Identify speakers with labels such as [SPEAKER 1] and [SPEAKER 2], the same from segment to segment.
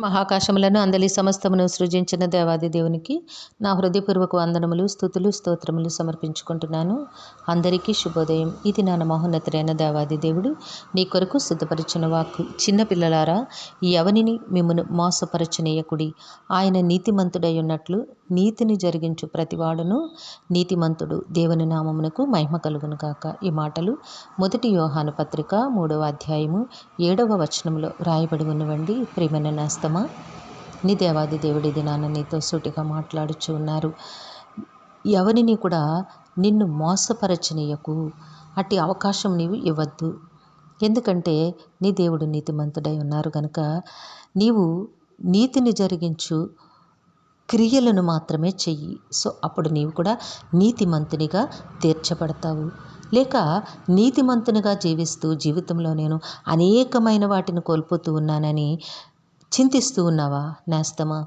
[SPEAKER 1] మహాకాశములను అందలి సమస్తమును సృజించిన దేవాది దేవునికి నా హృదయపూర్వక వందనములు, స్తుతులు, స్తోత్రములు సమర్పించుకుంటున్నాను. అందరికీ శుభోదయం. ఇది నా మహోన్నతుడైన దేవాది దేవుడు నీ కొరకు సిద్ధపరిచిన వాక్కు. చిన్నపిల్లలారా, ఎవనిని మిమ్మును మోసపరచనీయకుడి. ఆయన నీతిమంతుడై ఉన్నట్లు నీతిని జరిగించు ప్రతివాడును నీతిమంతుడు. దేవుని నామమునకు మహిమ కలుగును గాక. ఈ మాటలు 1 యోహాను పత్రిక 3వ అధ్యాయము 7వ వచనంలో రాయబడి ఉన్నవండి. ప్రియమైన నేస్తమా, నీ దేవాది దేవుడి దినాన నీతో సూటిగా మాట్లాడుచు ఉన్నారు. ఎవరిని కూడా నిన్ను మోసపరచనీయకు. అట్టి అవకాశం నీవు ఇవ్వద్దు. ఎందుకంటే నీ దేవుడు నీతిమంతుడై ఉన్నారు కనుక నీవు నీతిని జరిగించు క్రియలను మాత్రమే చెయ్యి. సో అప్పుడు నీవు కూడా నీతిమంతునిగా తీర్చబడతావు. లేక నీతిమంతునిగా జీవిస్తూ జీవితంలో నేను అనేకమైన వాటిని కోల్పోతూ ఉన్నానని చింతిస్తూ ఉన్నావా నేస్తమా?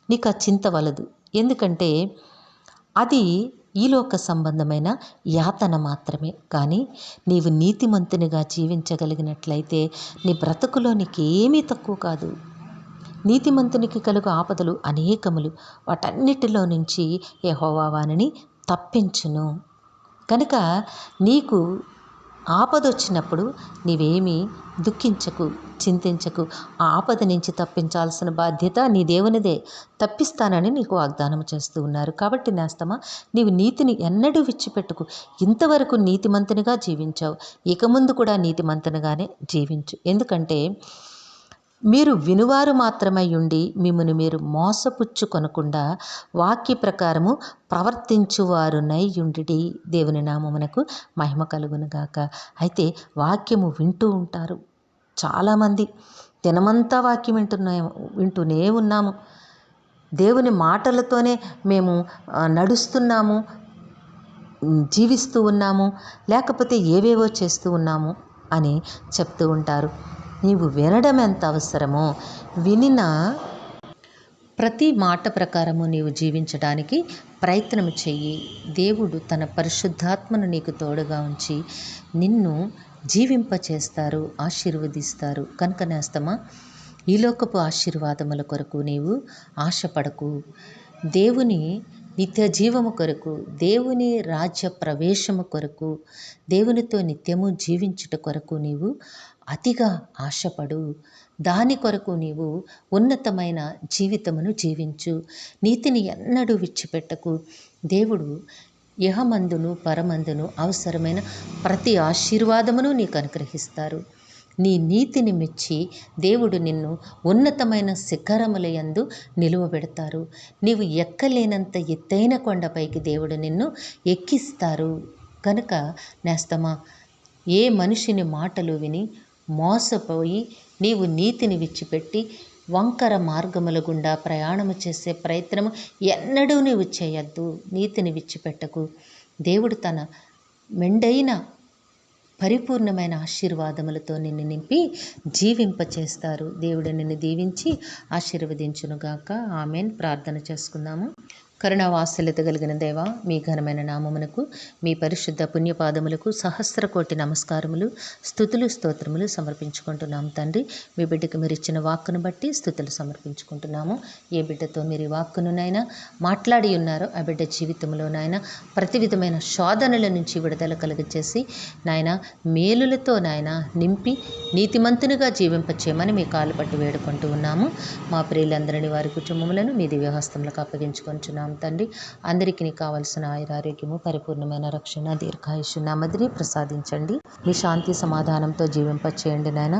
[SPEAKER 1] నీకు ఆ చింత వలదు. ఎందుకంటే అది ఈలోక సంబంధమైన యాతన మాత్రమే. కానీ నీవు నీతిమంతునిగా జీవించగలిగినట్లయితే నీ బ్రతుకులో నీకేమీ తక్కువ కాదు. నీతిమంతునికి కలుగు ఆపదలు అనేకములు. వాటన్నిటిలో నుంచి యెహోవా వానిని తప్పించును. కనుక నీకు ఆపదొచ్చినప్పుడు నీవేమీ దుఃఖించకు, చింతించకు. ఆ ఆపద నుంచి తప్పించాల్సిన బాధ్యత నీ దేవునిదే. తప్పిస్తానని నీకు వాగ్దానం చేస్తూ ఉన్నారు. కాబట్టి నేస్తమా, నీవు నీతిని ఎన్నడూ విడిచిపెట్టుకు. ఇంతవరకు నీతిమంతునిగా జీవించావు, ఇక ముందు కూడా నీతిమంతునిగానే జీవించు. ఎందుకంటే మీరు వినువారు మాత్రమై ఉండి మిమ్మును మీరు మోసపుచ్చుకొనకుండా వాక్య ప్రకారము ప్రవర్తించువారునై ఉండిడి. దేవుని నామమునకు మహిమ కలుగునుగాక. అయితే వాక్యము వింటూ ఉంటారు చాలామంది. దినమంతా వాక్యం వింటూనే ఉన్నాము. దేవుని మాటలతోనే మేము నడుస్తున్నాము, జీవిస్తూ ఉన్నాము, లేకపోతే ఏవేవో చేస్తూ ఉన్నాము అని చెప్తూ ఉంటారు. నీవు వినడం ఎంత అవసరమో, వినిన ప్రతి మాట ప్రకారము నీవు జీవించడానికి ప్రయత్నం చెయ్యి. దేవుడు తన పరిశుద్ధాత్మను నీకు తోడుగా ఉంచి నిన్ను జీవింపచేస్తారు, ఆశీర్వదిస్తారు. కనుక నేస్తమా, ఈలోకపు ఆశీర్వాదముల కొరకు నీవు ఆశపడకు. దేవుని నిత్య జీవము కొరకు, దేవుని రాజ్య ప్రవేశము కొరకు, దేవునితో నిత్యము జీవించుట కొరకు నీవు అతిగా ఆశపడు. దాని కొరకు నీవు ఉన్నతమైన జీవితమును జీవించు. నీతిని ఎన్నడూ విడిచిపెట్టకు. దేవుడు ఇహమందును పరమందును అవసరమైన ప్రతి ఆశీర్వాదమును నీకు అనుగ్రహిస్తారు. నీ నీతిని మెచ్చి దేవుడు నిన్ను ఉన్నతమైన శిఖరముల యందు నిలువబెడతారు. నీవు ఎక్కలేనంత ఎత్తైన కొండపైకి దేవుడు నిన్ను ఎక్కిస్తారు. కనుక నేస్తమా, ఏ మనిషిని మాటలు విని మోసపోయి నీవు నీతిని విడిచిపెట్టి వంకర మార్గముల గుండా ప్రయాణము చేసే ప్రయత్నము ఎన్నడూ నీవు చేయొద్దు. నీతిని విడిచిపెట్టకు. దేవుడు తన మెండైన పరిపూర్ణమైన ఆశీర్వాదములతో నిన్ను నింపి జీవింపచేస్తారు. దేవుడు నిన్ను దీవించి ఆశీర్వదించునుగాక. ఆమెన్. ప్రార్థన చేసుకుందాము. కరుణావాత్సల్యత కలిగిన దేవా, మీ ఘనమైన నామమునకు, మీ పరిశుద్ధ పుణ్యపాదములకు సహస్రకోటి నమస్కారములు, స్తుతులు, స్తోత్రములు సమర్పించుకుంటున్నాము తండ్రి. మీ బిడ్డకు మీరు ఇచ్చిన వాక్కును బట్టి స్తుతులు సమర్పించుకుంటున్నాము. ఏ బిడ్డతో మీరు ఈ వాక్కునునైనా మాట్లాడి ఉన్నారో ఆ బిడ్డ జీవితంలోనైనా ప్రతి విధమైన శోధనల నుంచి విడుదల కలుగచేసి నాయన మేలులతో నాయన నింపి నీతిమంతునిగా జీవింపచేయమని మీ కాలు పట్టి వేడుకుంటూ ఉన్నాము. మా ప్రియులందరినీ, వారి కుటుంబములను మీ దివ్యహస్తములకు అప్పగించుకొంచున్నాము తండ్రి. అందరికీ కావలసిన ఆయురారోగ్యము, పరిపూర్ణమైన రక్షణ, దీర్ఘాయుష్షు నెమ్మదిని ప్రసాదించండి. మీ శాంతి సమాధానంతో జీవింపచేయండి నాయన.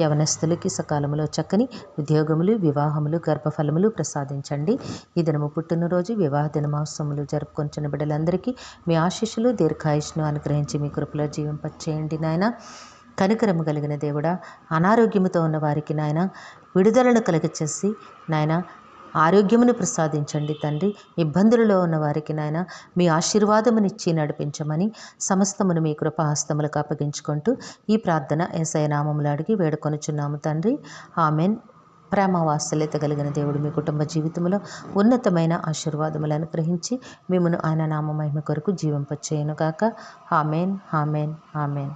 [SPEAKER 1] యవనస్తులకి సకాలంలో చక్కని ఉద్యోగములు, వివాహములు, గర్భఫలములు ప్రసాదించండి. ఈ దినము పుట్టినరోజు, వివాహ దినమోత్సవములు జరుపుకొంచిన బిడ్డలందరికీ మీ ఆశీస్సులు, దీర్ఘాయుష్ను అనుగ్రహించి మీ కృపలో జీవింపచేయండి నాయన. కనికరము కలిగిన దేవుడా, అనారోగ్యముతో ఉన్న వారికి నాయన విడుదలను కలుగచేసి నాయన ఆరోగ్యమును ప్రసాదించండి తండ్రి. ఇబ్బందులలో ఉన్న వారికి నాయన మీ ఆశీర్వాదమునిచ్చి నడిపించమని సమస్తమును మీ కృపాహస్తములకు అప్పగించుకుంటూ ఈ ప్రార్థన యేసయ్య నామములో అడిగి వేడుకొనుచున్నాము తండ్రి. ఆమెన్. ప్రేమ వాత్సల్యత కలిగిన దేవుడు మీ కుటుంబ జీవితంలో ఉన్నతమైన ఆశీర్వాదములను అనుగ్రహించి మిమ్మును ఆయన నామ మహిమ కొరకు జీవింపచేయునుగాక. Amen, amen, amen.